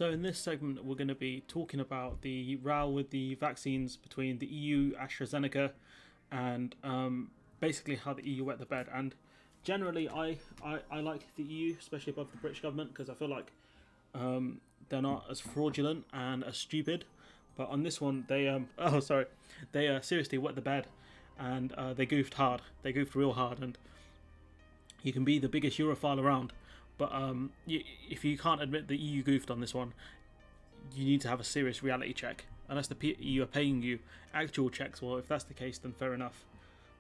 So in this segment, we're going to be talking about the row with the vaccines between the EU, AstraZeneca, and basically how the EU wet the bed. And generally, I like the EU, especially above the British government, because I feel like they're not as fraudulent and as stupid. But on this one, they seriously wet the bed, and they goofed hard. They goofed real hard, and you can be the biggest Europhile around, but if you can't admit that EU goofed on this one, you need to have a serious reality check. Unless the EU are paying you actual checks, well, if that's the case, then fair enough.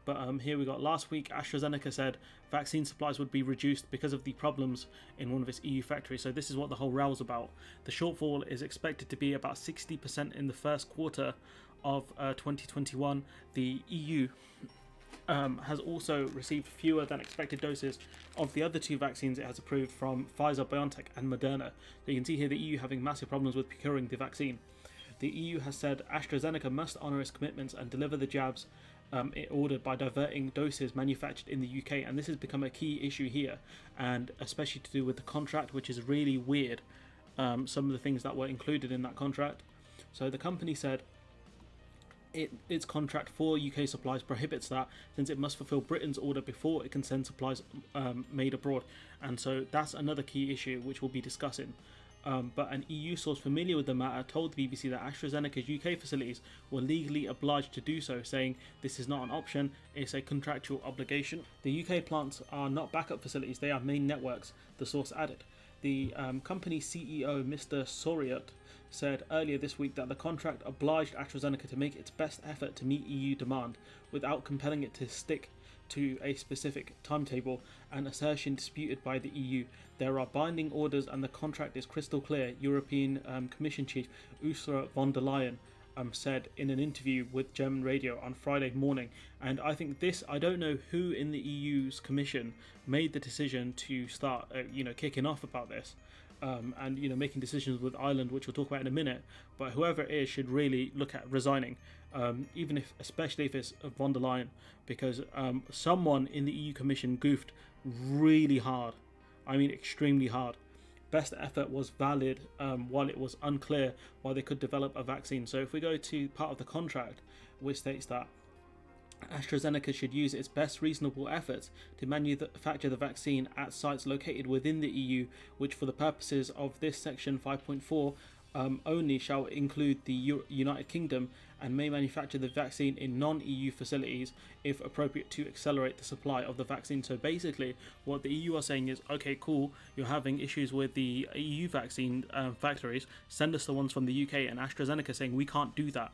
But here we got last week, AstraZeneca said vaccine supplies would be reduced because of the problems in one of its EU factories. So this is what the whole row's about. The shortfall is expected to be about 60% in the first quarter of 2021. The EU has also received fewer than expected doses of the other two vaccines it has approved from Pfizer, BioNTech and Moderna. So you can see here the EU having massive problems with procuring the vaccine. The EU has said AstraZeneca must honour its commitments and deliver the jabs it ordered by diverting doses manufactured in the UK, and this has become a key issue here, and especially to do with the contract, which is really weird. Some of the things that were included in that contract. So the company said its contract for UK supplies prohibits that, since it must fulfill Britain's order before it can send supplies made abroad, and so that's another key issue which we'll be discussing. But an EU source familiar with the matter told the BBC that AstraZeneca's UK facilities were legally obliged to do so, saying this is not an option, it's a contractual obligation. The UK plants are not backup facilities, they are main networks, the source added. The company CEO, Mr. Soriot, said earlier this week that the contract obliged AstraZeneca to make its best effort to meet EU demand without compelling it to stick to a specific timetable, an assertion disputed by the EU. There are binding orders and the contract is crystal clear, European Commission Chief Ursula von der Leyen said in an interview with German radio on Friday morning. And I think I don't know who in the EU's Commission made the decision to start kicking off about this. And making decisions with Ireland, which we'll talk about in a minute. But whoever it is should really look at resigning, especially if it's von der Leyen, because someone in the EU Commission goofed really hard. I mean, extremely hard. Best effort was valid while it was unclear why they could develop a vaccine. So if we go to part of the contract, which states that AstraZeneca should use its best reasonable efforts to manufacture the vaccine at sites located within the EU, which for the purposes of this section 5.4 only shall include the United Kingdom, and may manufacture the vaccine in non-EU facilities if appropriate to accelerate the supply of the vaccine. So basically what the EU are saying is, okay, cool, you're having issues with the EU vaccine factories, send us the ones from the UK. And AstraZeneca saying we can't do that,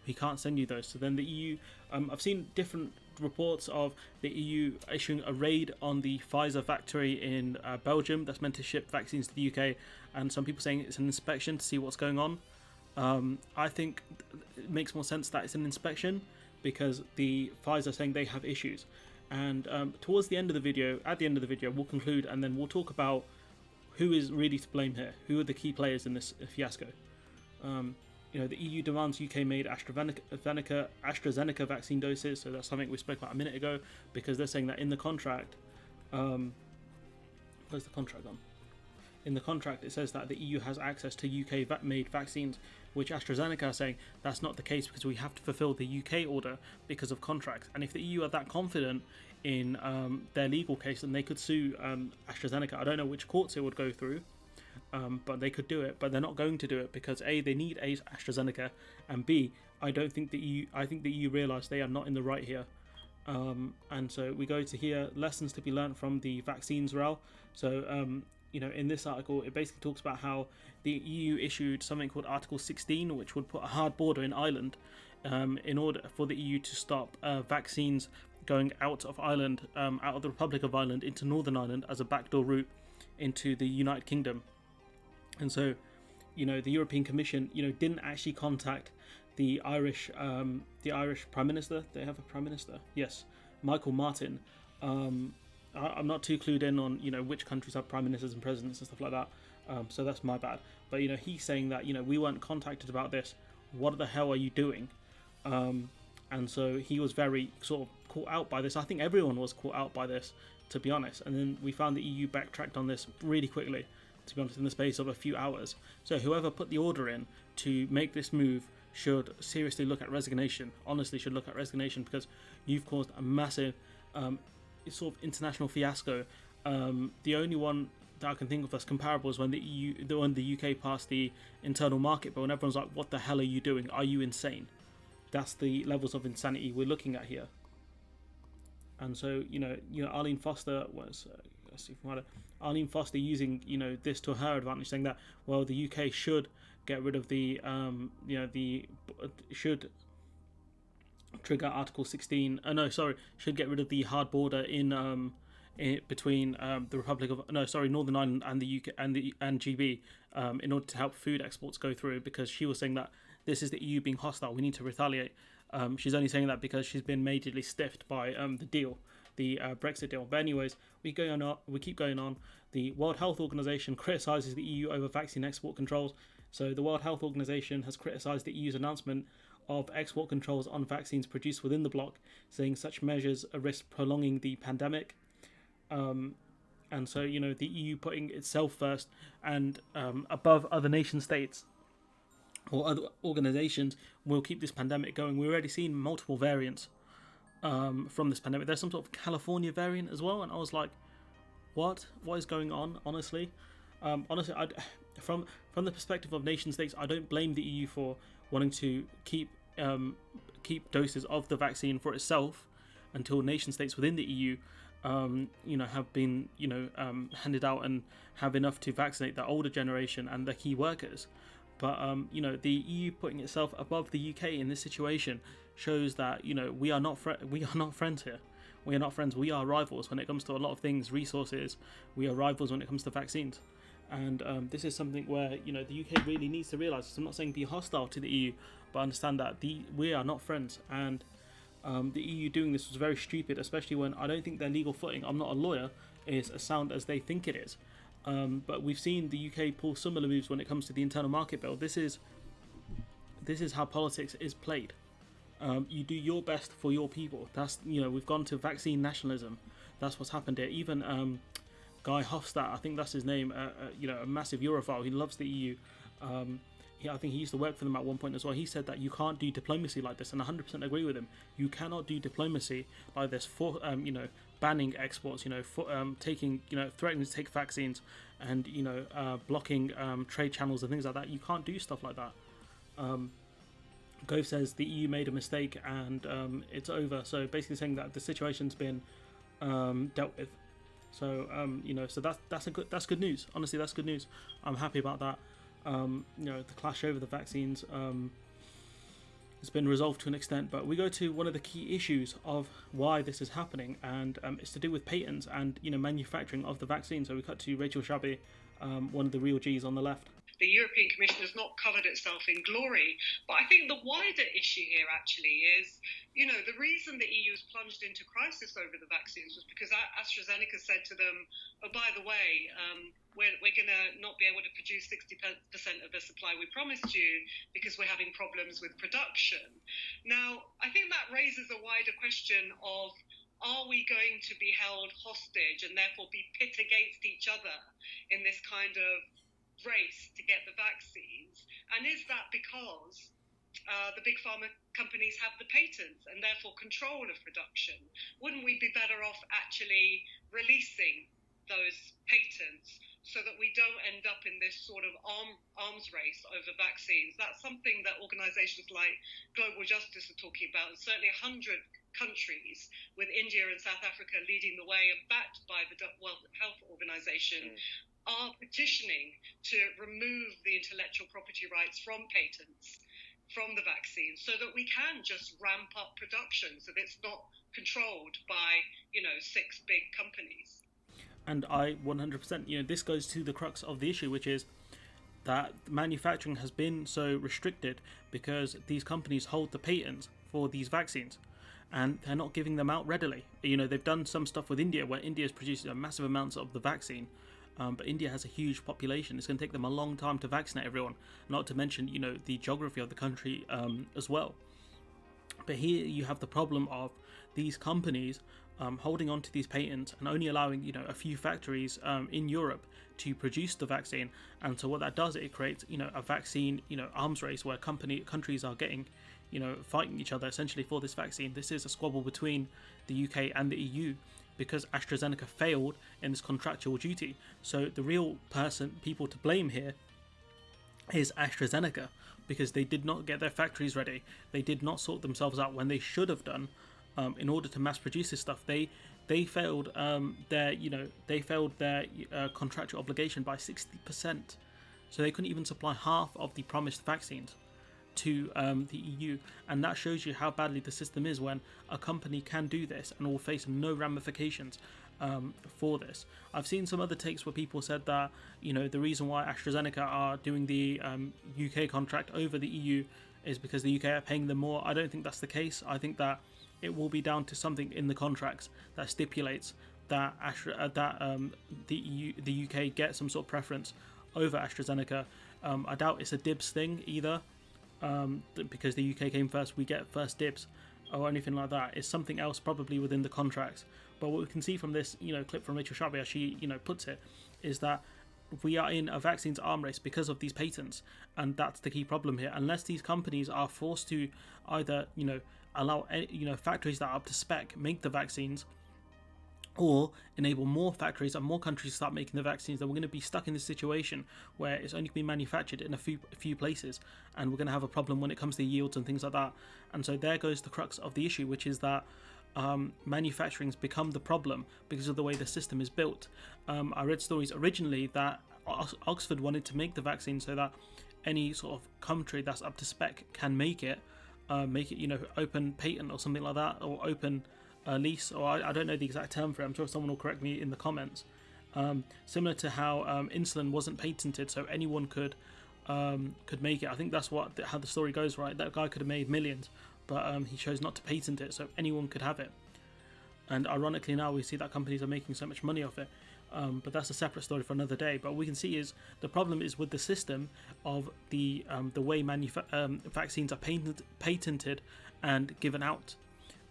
we can't send you those. So then the EU, I've seen different reports of the EU issuing a raid on the Pfizer factory in Belgium that's meant to ship vaccines to the UK, and some people saying it's an inspection to see what's going on. I think it makes more sense that it's an inspection, because the Pfizer saying they have issues. And at the end of the video, we'll conclude, and then we'll talk about who is really to blame here, who are the key players in this fiasco. The EU demands UK-made AstraZeneca vaccine doses, so that's something we spoke about a minute ago, because they're saying that in the contract, where's the contract gone? In the contract, it says that the EU has access to UK-made vaccines, which AstraZeneca are saying that's not the case because we have to fulfill the UK order because of contracts. And if the EU are that confident in their legal case, then they could sue AstraZeneca. I don't know which courts it would go through. But they could do it, but they're not going to do it because A, they need AstraZeneca, and B, I think the EU realise they are not in the right here. And so we go to here, lessons to be learnt from the vaccines row. So in this article, it basically talks about how the EU issued something called Article 16, which would put a hard border in Ireland in order for the EU to stop vaccines going out of Ireland, out of the Republic of Ireland into Northern Ireland as a backdoor route into the United Kingdom. And so, the European Commission, didn't actually contact the Irish Prime Minister. They have a Prime Minister, yes, Michael Martin. I'm not too clued in on which countries have prime ministers and presidents and stuff like that. So that's my bad. But he's saying that we weren't contacted about this. What the hell are you doing? And so he was very sort of caught out by this. I think everyone was caught out by this, to be honest. And then we found the EU backtracked on this really quickly. to be honest, in the space of a few hours. So whoever put the order in to make this move should seriously look at resignation. Honestly, should look at resignation, because you've caused a massive sort of international fiasco. The only one that I can think of that's comparable is when the UK passed the internal market bill, and everyone's like, "What the hell are you doing? Are you insane?" That's the levels of insanity we're looking at here. And so, Arlene Foster was, let's see if I Arlene Foster using, this to her advantage, saying that, well, the UK should get rid of the, should trigger Article 16. Should get rid of the hard border between the Republic of Northern Ireland and the UK and GB in order to help food exports go through, because she was saying that this is the EU being hostile. We need to retaliate. She's only saying that because she's been majorly stiffed by the deal, the Brexit deal. But anyways, we keep going on. The World Health Organization criticizes the EU over vaccine export controls. So the World Health Organization has criticized the EU's announcement of export controls on vaccines produced within the bloc, saying such measures risk prolonging the pandemic. And so, the EU putting itself first and above other nation states or other organizations will keep this pandemic going. We've already seen multiple variants from this pandemic. There's some sort of California variant as well, and I was like, what is going on? Honestly, from the perspective of nation states, I don't blame the EU for wanting to keep doses of the vaccine for itself until nation states within the EU have been handed out and have enough to vaccinate the older generation and the key workers. But the EU putting itself above the UK in this situation shows that we are not friends here. We are not friends. We are rivals when it comes to a lot of things, resources. We are rivals when it comes to vaccines. And this is something where the UK really needs to realise. I'm not saying be hostile to the EU, but understand that we are not friends. And the EU doing this was very stupid, especially when I don't think their legal footing, I'm not a lawyer, is as sound as they think it is. But we've seen the UK pull similar moves when it comes to the internal market bill. This is how politics is played. You do your best for your people. That's we've gone to vaccine nationalism. That's what's happened here. Even Guy Hofstadt, I think that's his name. A massive Europhile. He loves the EU. I think he used to work for them at one point as well. He said that you can't do diplomacy like this, and I 100% agree with him. You cannot do diplomacy like this for banning exports, taking threatening to take vaccines, and blocking trade channels and things like that. You can't do stuff like that. Gove says the EU made a mistake and it's over. So basically saying that the situation's been dealt with. So so that's good news. Honestly, that's good news. I'm happy about that. The clash over the vaccines has been resolved to an extent, but we go to one of the key issues of why this is happening, and it's to do with patents and manufacturing of the vaccine. So we cut to Rachel Shabi, one of the real G's on the left. The European Commission has not covered itself in glory, but I think the wider issue here actually is, the reason the EU has plunged into crisis over the vaccines was because AstraZeneca said to them, oh, by the way, we're going to not be able to produce 60% of the supply we promised you because we're having problems with production. Now, I think that raises a wider question of, are we going to be held hostage and therefore be pit against each other in this kind of race to get the vaccines? And is that because the big pharma companies have the patents and therefore control of production? Wouldn't we be better off actually releasing those patents so that we don't end up in this sort of arms race over vaccines? That's something that organisations like Global Justice are talking about, and certainly 100 countries, with India and South Africa leading the way and backed by the World Health Organization, are petitioning to remove the intellectual property rights from patents, from the vaccine, so that we can just ramp up production, so that it's not controlled by, 6 big companies. And I 100%, this goes to the crux of the issue, which is that manufacturing has been so restricted because these companies hold the patents for these vaccines, and they're not giving them out readily. They've done some stuff with India, where India is producing massive amounts of the vaccine. But India has a huge population. It's going to take them a long time to vaccinate everyone, not to mention, the geography of the country as well. But here you have the problem of these companies holding on to these patents and only allowing a few factories in Europe to produce the vaccine. And so what that does, it creates a vaccine arms race where countries are getting fighting each other essentially for this vaccine. This is a squabble between the UK and the EU because AstraZeneca failed in this contractual duty. So the real people to blame here is AstraZeneca, because they did not get their factories ready. They did not sort themselves out when they should have done in order to mass produce this stuff. They failed their contractual obligation by 60%. So they couldn't even supply half of the promised vaccines to the EU, and that shows you how badly the system is when a company can do this and will face no ramifications for this. I've seen some other takes where people said that the reason why AstraZeneca are doing the UK contract over the EU is because the UK are paying them more. I don't think that's the case. I think that it will be down to something in the contracts that stipulates that the UK get some sort of preference over AstraZeneca. I doubt it's a dibs thing either. Because the UK came first, we get first dibs or anything like that. It's something else probably within the contracts. But what we can see from this clip from Rachel Sharvey, as she puts it, is that we are in a vaccines arm race because of these patents, and that's the key problem here. Unless these companies are forced to either allow factories that are up to spec make the vaccines, or enable more factories and more countries to start making the vaccines, then we're going to be stuck in this situation where it's only being manufactured in a few places, and we're going to have a problem when it comes to yields and things like that. And so there goes the crux of the issue, which is that manufacturing's become the problem because of the way the system is built. I read stories originally that Oxford wanted to make the vaccine so that any sort of country that's up to spec can make it open patent or something like that, or open lease, or I don't know the exact term for it. I'm sure someone will correct me in the comments. Similar to how insulin wasn't patented, so anyone could make it. I think that's how the story goes, right? That guy could have made millions, but he chose not to patent it, so anyone could have it. And ironically, now we see that companies are making so much money off it. But that's a separate story for another day. But what we can see is the problem is with the system of the way vaccines are patented and given out.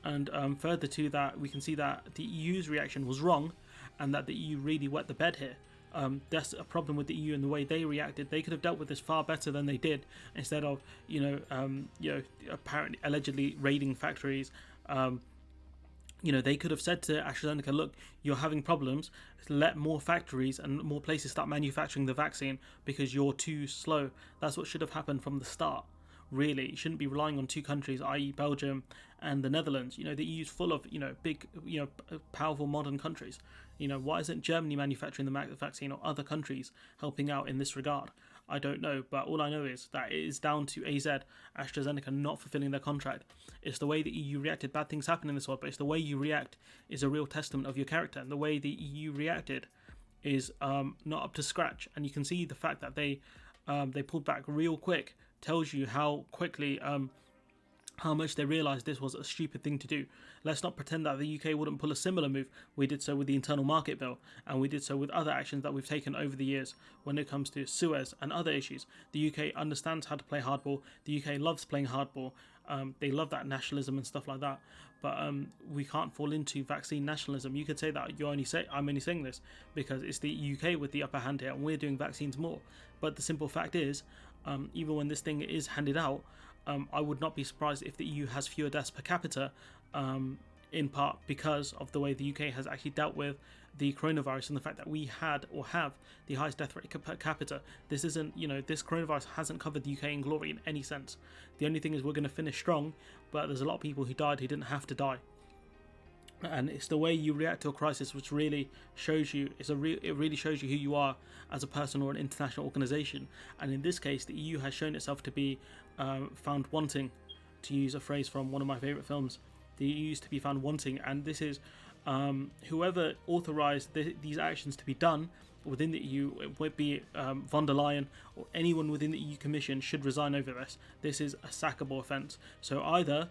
And further to that, we can see that the EU's reaction was wrong, and that the EU really wet the bed here. That's a problem with the EU and the way they reacted. They could have dealt with this far better than they did, instead of apparently allegedly raiding factories. They could have said to AstraZeneca, look, you're having problems, let more factories and more places start manufacturing the vaccine because you're too slow. That's what should have happened from the start. Really, you shouldn't be relying on two countries, i.e. Belgium and the Netherlands. The EU is full of big, powerful modern countries. Why isn't Germany manufacturing the vaccine, or other countries helping out in this regard? I don't know, but all I know is that it is down to AstraZeneca not fulfilling their contract. It's the way the EU reacted. Bad things happen in this world, but it's the way you react is a real testament of your character. And the way the EU reacted is not up to scratch. And you can see the fact that they pulled back real quick tells you how quickly how much they realised this was a stupid thing to do. Let's not pretend that the UK wouldn't pull a similar move. We did so with the Internal Market Bill, and we did so with other actions that we've taken over the years when it comes to Suez and other issues. The UK understands how to play hardball. The UK loves playing hardball. They love that nationalism and stuff like that. But we can't fall into vaccine nationalism. You could say that I'm only saying this because it's the UK with the upper hand here, and we're doing vaccines more. But the simple fact is, even when this thing is handed out, I would not be surprised if the EU has fewer deaths per capita, in part because of the way the UK has actually dealt with the coronavirus and the fact that we had or have the highest death rate per capita. This isn't, this coronavirus hasn't covered the UK in glory in any sense. The only thing is we're going to finish strong, but there's a lot of people who died who didn't have to die. And it's the way you react to a crisis which really shows you, it really shows you who you are as a person or an international organisation. And in this case, the EU has shown itself to be found wanting, to use a phrase from one of my favourite films. The EU used to be found wanting, and this is whoever authorised these actions to be done within the EU, it would be von der Leyen or anyone within the EU Commission, should resign over this. This is a sackable offence. So either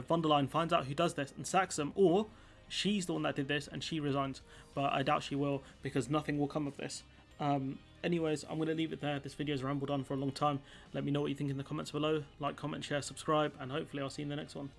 von der Leyen finds out who does this and sacks them, or she's the one that did this and she resigns. But I doubt she will, because nothing will come of this. Anyways, I'm going to leave it there. This video's rambled on for a long time. Let me know what you think in the comments below. Like, comment, share, subscribe, and hopefully I'll see you in the next one.